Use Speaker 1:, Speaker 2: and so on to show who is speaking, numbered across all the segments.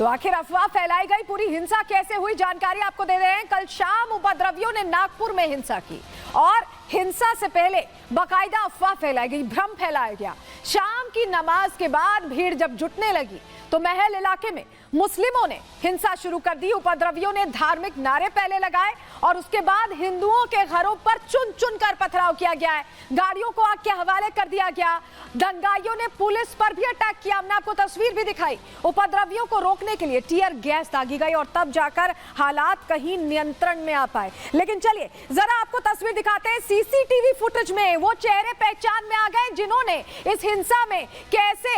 Speaker 1: तो आखिर अफवाह फैलाई गई, पूरी हिंसा कैसे हुई, जानकारी आपको दे रहे हैं। कल शाम उपद्रवियों ने नागपुर में हिंसा की और हिंसा से पहले बकायदा अफवाह फैलाई गई, भ्रम फैलाया गया। शाम की नमाज के बाद भीड़ जब जुटने लगी तो महल इलाके में मुस्लिमों ने हिंसा शुरू कर दी। उपद्रवियों ने धार्मिक नारे पहले लगाए और उसके बाद हिंदुओं के घरों पर चुन चुन कर पथराव किया गया है, गाड़ियों को आग के हवाले कर दिया गया। दंगाइयों ने पुलिस पर भी अटैक किया, हमने आपको तस्वीर भी दिखाई। उपद्रवियों को रोकने के लिए टीयर गैस दागी गई और तब जाकर हालात कहीं नियंत्रण में आ पाए। लेकिन चलिए जरा आपको तस्वीर दिखाते हैं। सीसीटीवी फुटेज में वो चेहरे पहचान में आ गए जिन्होंने इस हिंसा में कैसे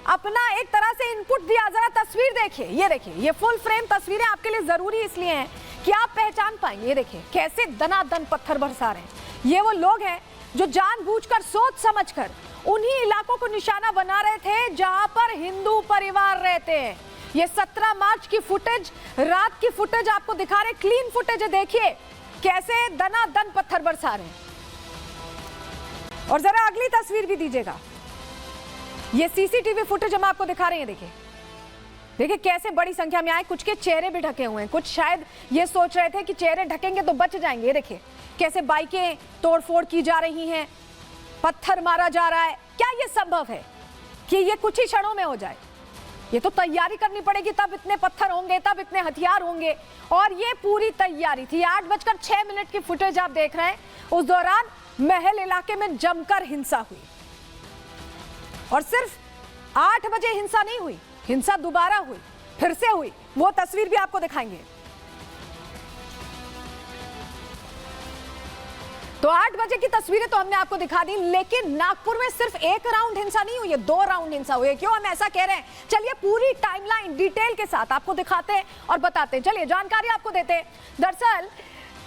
Speaker 1: अपना एक तरह से इनपुट दिया। जरा तस्वीर देखिए, ये देखिए, ये फुल फ्रेम तस्वीरें आपके लिए जरूरी इसलिए हैं कि आप पहचान पाएंगे। ये देखिए कैसे दनादन पत्थर बरसा रहे हैं। ये वो लोग हैं जो जानबूझकर सोच समझकर उन्हीं इलाकों को निशाना बना रहे थे जहां पर हिंदू परिवार रहते हैं। ये 17 मार्च की फुटेज, रात की फुटेज आपको दिखा रहे, क्लीन फुटेज है। देखिए कैसे दनादन पत्थर बरसा रहे हैं। और जरा अगली तस्वीर भी दीजिएगा, ये सीसीटीवी फुटेज हम आपको दिखा रहे हैं। देखिए देखिए कैसे बड़ी संख्या में आए, कुछ के चेहरे भी ढके हुए हैं, कुछ शायद ये सोच रहे थे कि चेहरे ढकेंगे तो बच जाएंगे। देखिए कैसे बाइकें तोड़फोड़ की जा रही हैं, पत्थर मारा जा रहा है। क्या ये संभव है कि ये कुछ ही क्षणों में हो जाए? ये तो तैयारी करनी पड़ेगी, तब इतने पत्थर होंगे, तब इतने हथियार होंगे। और ये पूरी तैयारी थी। 8:06 की फुटेज आप देख रहे हैं। उस दौरान महल इलाके में जमकर हिंसा हुई और सिर्फ 8 बजे हिंसा नहीं हुई, हिंसा दोबारा हुई, फिर से हुई। वो तस्वीर भी आपको दिखाएंगे। तो 8 बजे की तस्वीरें तो हमने आपको दिखा दी, लेकिन नागपुर में सिर्फ एक राउंड हिंसा नहीं हुई है, 2 राउंड हिंसा हुई है। क्यों हम ऐसा कह रहे हैं? चलिए पूरी टाइमलाइन डिटेल के साथ आपको दिखाते हैं और बताते हैं। चलिए जानकारी आपको देते हैं। दरअसल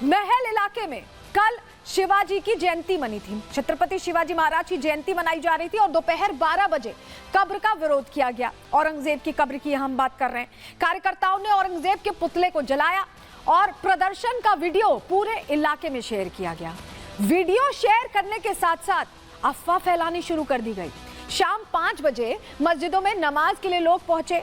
Speaker 1: महल इलाके में कल शिवाजी की जयंती मनी थी, छत्रपति शिवाजी महाराज की जयंती मनाई जा रही थी और दोपहर 12 बजे कब्र का विरोध किया गया। औरंगजेब की कब्र की हम बात कर रहे हैं। कार्यकर्ताओं ने औरंगजेब के पुतले को जलाया और प्रदर्शन का वीडियो पूरे इलाके में शेयर किया गया। वीडियो शेयर करने के साथ साथ अफवाह फैलानी शुरू कर दी गई। शाम 5 बजे मस्जिदों में नमाज के लिए लोग पहुंचे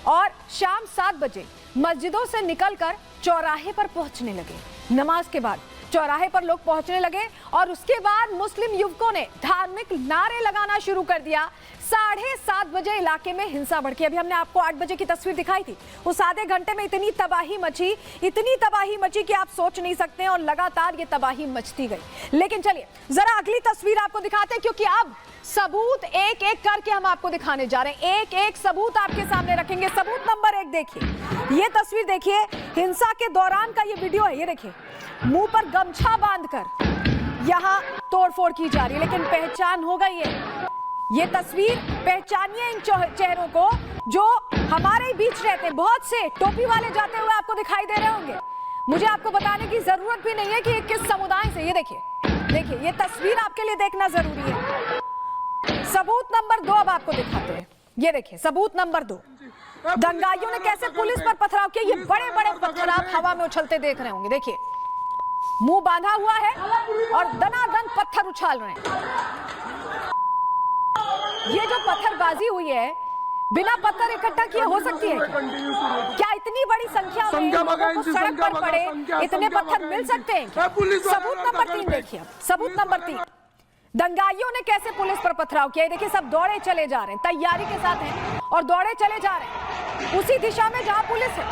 Speaker 1: और शाम 7 बजे मस्जिदों से निकलकर चौराहे पर पहुंचने लगे। नमाज के बाद चौराहे पर लोग पहुंचने लगे और उसके बाद मुस्लिम युवकों ने धार्मिक नारे लगाना शुरू कर दिया। 7:30 बजे इलाके में हिंसा भड़की। अभी हमने आपको 8 बजे की तस्वीर दिखाई थी। उस आधे घंटे में इतनी तबाही मची कि आप सोच नहीं सकते हैं और लगातार ये तबाही मचती गई। लेकिन चलिए जरा अगली तस्वीर आपको दिखाते हैं, क्योंकि अब सबूत एक एक करके हम आपको दिखाने जा रहे हैं। एक एक सबूत आपके सामने रखेंगे। सबूत नंबर 1 देखिए, ये तस्वीर देखिए, हिंसा के दौरान का ये वीडियो है। ये देखिए मुंह पर गमछा बांधकर यहाँ तोड़फोड़ की जा रही है, लेकिन पहचान हो गई है। ये तस्वीर पहचानिए इन चेहरों को जो हमारे बीच रहते हैं। बहुत से टोपी वाले जाते हुए आपको दिखाई दे रहे होंगे। मुझे आपको बताने की जरूरत भी नहीं है कि ये किस समुदाय से। ये देखिए ये तस्वीर आपके लिए देखना जरूरी है। सबूत नंबर 2 अब आपको दिखाते हैं। ये देखिए सबूत नंबर 2, दंगाइयों ने कैसे पुलिस पर पथराव किया। ये बड़े बड़े पत्थर आप हवा में उछलते देख रहे होंगे। देखिए मुंह बांधा हुआ है और दनादन पत्थर उछाल रहे हैं। ये जो पत्थरबाजी हुई है, बिना पत्थर इकट्ठा किए हो सकती है क्या? इतनी बड़ी संख्या में लोगों को सड़क पर पड़े इतने पत्थर मिल सकते हैं? सबूत नंबर 3 देखिए। सबूत नंबर 3, दंगाइयों ने कैसे पुलिस पर पथराव किया। देखिए सब दौड़े चले जा रहे हैं, तैयारी के साथ हैं और दौड़े चले जा रहे हैं उसी दिशा में जहां पुलिस है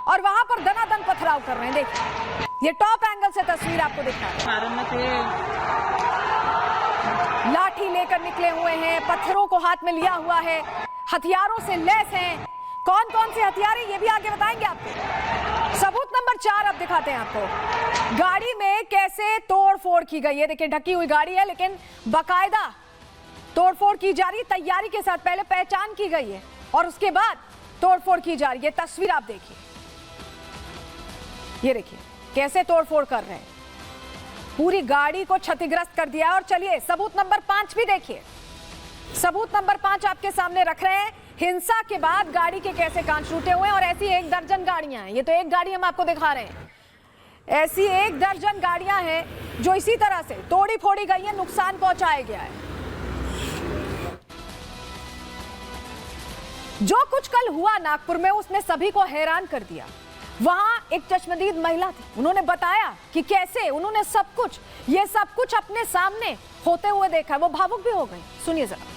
Speaker 1: और वहां पर दनादन पथराव कर रहे हैं। देखिए ये टॉप एंगल से तस्वीर आपको दिखा रहे हैं। लाठी लेकर निकले हुए हैं, पत्थरों को हाथ में लिया हुआ है, हथियारों से लैस हैं। कौन कौन से हथियार हैं ये भी आगे बताएंगे आपको। सबूत नंबर 4 अब दिखाते हैं आपको। गाड़ी में कैसे तोड़फोड़ की गई है। देखिए ढकी हुई गाड़ी है लेकिन बकायदा तोड़फोड़ की जा रही है, तैयारी के साथ। पहले पहचान की गई है और उसके बाद तोड़फोड़ की जा रही है। तस्वीर आप देखिए, ये देखिए कैसे तोड़फोड़ कर रहे हैं, पूरी गाड़ी को क्षतिग्रस्त कर दिया। और चलिए सबूत नंबर 5 भी देखिए। सबूत नंबर 5 आपके सामने रख रहे हैं। हिंसा के बाद गाड़ी के कैसे कांच टूटे हुए हैं और ऐसी 1 दर्जन गाड़ियां हैं। ये तो एक गाड़ी हम आपको दिखा रहे हैं, ऐसी 1 दर्जन गाड़ियां हैं जो इसी तरह से तोड़ी फोड़ी गई है, नुकसान पहुंचाया गया है। जो कुछ कल हुआ नागपुर में उसने सभी को हैरान कर दिया। वहां एक चश्मदीद महिला थी, उन्होंने बताया कि कैसे उन्होंने ये सब कुछ अपने सामने होते हुए देखा। वो भावुक भी हो गई, सुनिए जरा।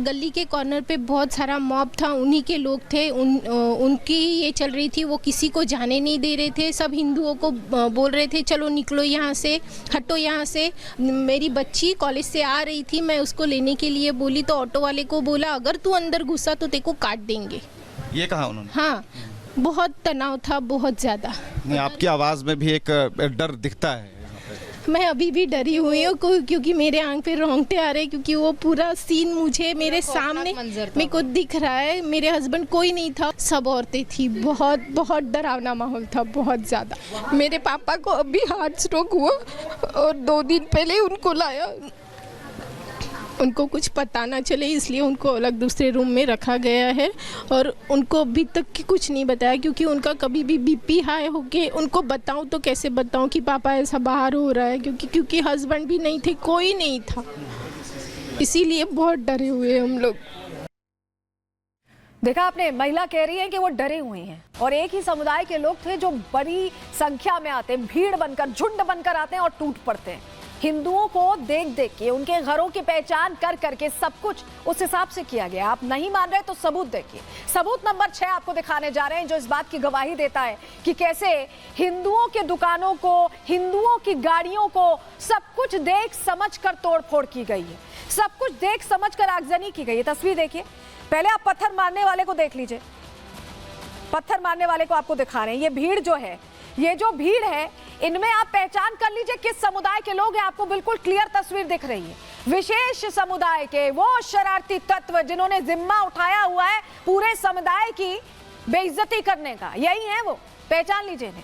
Speaker 2: गली के कॉर्नर पे बहुत सारा मॉब था, उन्हीं के लोग थे, उनकी ये चल रही थी, वो किसी को जाने नहीं दे रहे थे। सब हिंदुओं को बोल रहे थे चलो निकलो यहाँ से, हटो यहाँ से। मेरी बच्ची कॉलेज से आ रही थी, मैं उसको लेने के लिए बोली तो ऑटो वाले को बोला अगर तू अंदर घुसा तो तेरे को काट देंगे, ये कहा उन्होंने। हाँ, बहुत तनाव था, बहुत ज़्यादा।
Speaker 3: नहीं, आपकी आवाज़ में भी एक डर दिखता है।
Speaker 2: मैं अभी भी डरी हुई हूँ क्योंकि मेरे आंख पे रोंगटे आ रहे हैं, क्योंकि वो पूरा सीन मुझे मेरे सामने मेरे को दिख रहा है। मेरे हस्बैंड कोई नहीं था, सब औरतें थी। बहुत बहुत डरावना माहौल था, बहुत ज़्यादा। मेरे पापा को अभी हार्ट स्ट्रोक हुआ और 2 दिन पहले उनको लाया। उनको कुछ पता ना चले इसलिए उनको अलग दूसरे रूम में रखा गया है और उनको अभी तक की कुछ नहीं बताया, क्योंकि उनका कभी भी बीपी हाई होके उनको बताऊं तो कैसे बताऊं कि पापा ऐसा बाहर हो रहा है, क्योंकि हस्बैंड भी नहीं थे, कोई नहीं था, इसीलिए बहुत डरे हुए हम लोग।
Speaker 1: देखा आपने, महिला कह रही है कि वो डरे हुए हैं और एक ही समुदाय के लोग थे जो बड़ी संख्या में आते हैं, भीड़ बनकर, झुंड बनकर आते हैं और टूट पड़ते हैं। हिंदुओं को देख देख के, उनके घरों की पहचान कर करके सब कुछ उस हिसाब से किया गया। आप नहीं मान रहे तो सबूत देखिए। सबूत नंबर 6 आपको दिखाने जा रहे हैं जो इस बात की गवाही देता है कि कैसे हिंदुओं के दुकानों को, हिंदुओं की गाड़ियों को सब कुछ देख समझ कर तोड़फोड़ की गई है, सब कुछ देख समझ कर आगजनी की गई है। तस्वीर देखिए, पहले आप पत्थर मारने वाले को देख लीजिए, पत्थर मारने वाले को आपको दिखा रहे हैं। ये भीड़ जो है, ये जो भीड़ है, इनमें आप पहचान कर लीजिए किस समुदाय के लोग हैं। आपको बिल्कुल क्लियर तस्वीर दिख रही है। विशेष समुदाय के वो शरारती तत्व जिन्होंने जिम्मा उठाया हुआ है पूरे समुदाय की बेइज्जती करने का, यही है वो, पहचान लीजिए इन्हें।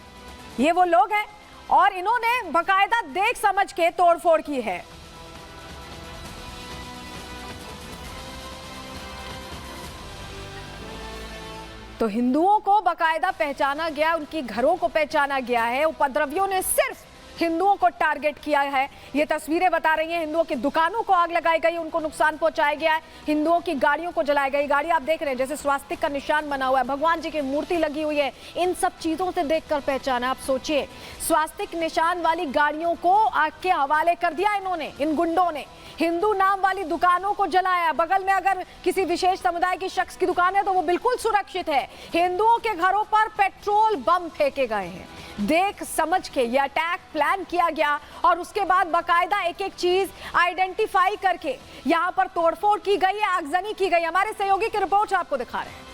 Speaker 1: ये वो लोग हैं और इन्होंने बाकायदा देख समझ के तोड़फोड़ की है। तो हिंदुओं को बाकायदा पहचाना गया, उनकी घरों को पहचाना गया है। उपद्रवियों ने सिर्फ हिंदुओं को टारगेट किया है। ये तस्वीरें बता रही हैं, हिंदुओं की दुकानों को आग लगाई गई, उनको नुकसान पहुंचाया गया है, हिंदुओं की गाड़ियों को जलाई गई। गाड़ी आप देख रहे हैं जैसे स्वास्तिक का निशान बना हुआ है, भगवान जी की मूर्ति लगी हुई है। इन सब चीजों से देखकर पहचाना। आप सोचिए, स्वास्तिक निशान वाली गाड़ियों को आग के हवाले कर दिया इन्होंने, इन गुंडों ने। हिंदू नाम वाली दुकानों को जलाया। बगल में अगर किसी विशेष समुदाय की शख्स की दुकान है तो वो बिल्कुल सुरक्षित है। हिंदुओं के घरों पर पेट्रोल बम फेंके गए हैं। देख समझ के ये अटैक प्लान किया गया और उसके बाद बाकायदा एक एक चीज आइडेंटिफाई करके यहां पर तोड़फोड़ की गई है, आगजनी की गई। हमारे सहयोगी की रिपोर्ट आपको दिखा रहे हैं।